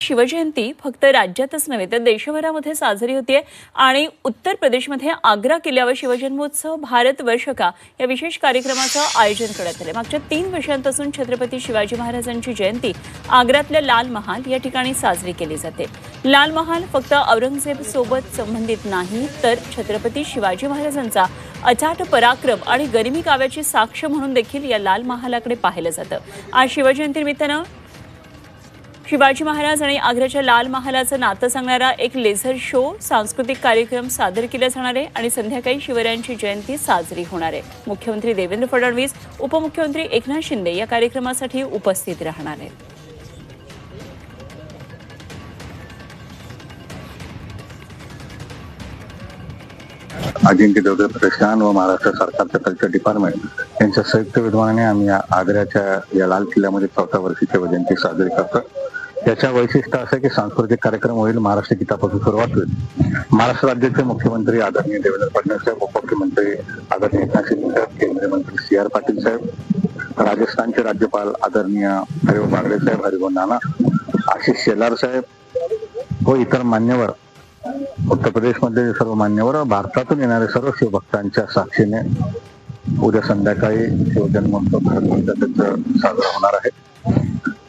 शिवजयंती फक्त राज्यातच नव्हे तर देशभरामध्ये साजरी होते आणि उत्तर प्रदेशमध्ये आग्रा किल्ल्यावर शिवजन्मोत्सव भारत वर्ष का या विशेष कार्यक्रमाचं आयोजन करण्यात आले। मागच्या 3 वर्षांपासून छत्रपती शिवाजी महाराजांची जयंती आग्रातल्या लाल महाल या ठिकाणी साजरी केली जाते। लाल महाल फक्त औरंगजेब सोबत संबंधित नाही तर छत्रपती शिवाजी महाराजांचा अचाट पराक्रम आणि गरिमी काव्याची साक्ष म्हणून देखील या लाल महालाकडे पाहिलं जातं। आज शिवजयंतीनिमित्तानं शिवाजी महाराज आणि आग्र्याच्या लाल महालाचं नातं सांगणारा एक लेझर शो, सांस्कृतिक कार्यक्रम सादर केला जाणार आहे आणि संध्याकाळी शिवरायांची जयंती साजरी होणार आहे। मुख्यमंत्री देवेंद्र फडणवीस, उपमुख्यमंत्री एकनाथ शिंदे या कार्यक्रमासाठी उपस्थित राहणार आहेत। अजिंक्य देवधर प्रतिष्ठान व महाराष्ट्र सरकारचं कल्चर डिपार्टमेंट यांच्या संयुक्त विद्यमानाने आम्ही आग्र्याच्या या लाल किल्ल्यामध्ये 4थ्या वर्षी शिवजयंती साजरी करतो। याच्या वैशिष्ट्य असं की सांस्कृतिक कार्यक्रम होईल, महाराष्ट्र गीतापासून सुरुवात होईल। महाराष्ट्र राज्याचे मुख्यमंत्री आदरणीय देवेंद्र फडणवीस साहेब, उपमुख्यमंत्री आदरणीय एकनाथ शिंदे साहेब, केंद्रीय मंत्री CR पाटील साहेब, राजस्थानचे राज्यपाल आदरणीय हरिभाऊ बागडे साहेब, हरिभाऊ नाना, आशिष शेलार साहेब व इतर मान्यवर, उत्तर प्रदेशमध्ये सर्व मान्यवर, भारतातून येणारे सर्व शिवभक्तांच्या साक्षीने उद्या संध्याकाळी शिवजन्मोत्सव भारतवर्षाचं साजरा होणार आहे।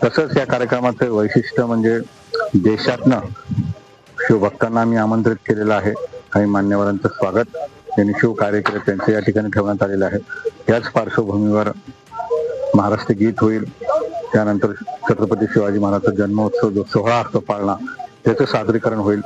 तसंच या कार्यक्रमाचे वैशिष्ट्य म्हणजे देशातनं शिवभक्तांना आम्ही आमंत्रित केलेलं आहे। काही मान्यवरांचं स्वागत त्यांनी शिव कार्यकर्त्यांचे या ठिकाणी ठेवण्यात आलेलं आहे। याच पार्श्वभूमीवर महाराष्ट्र गीत होईल, त्यानंतर छत्रपती शिवाजी महाराजांचा जन्मोत्सव जो सोहळा असतो पाळणा त्याचं सादरीकरण होईल।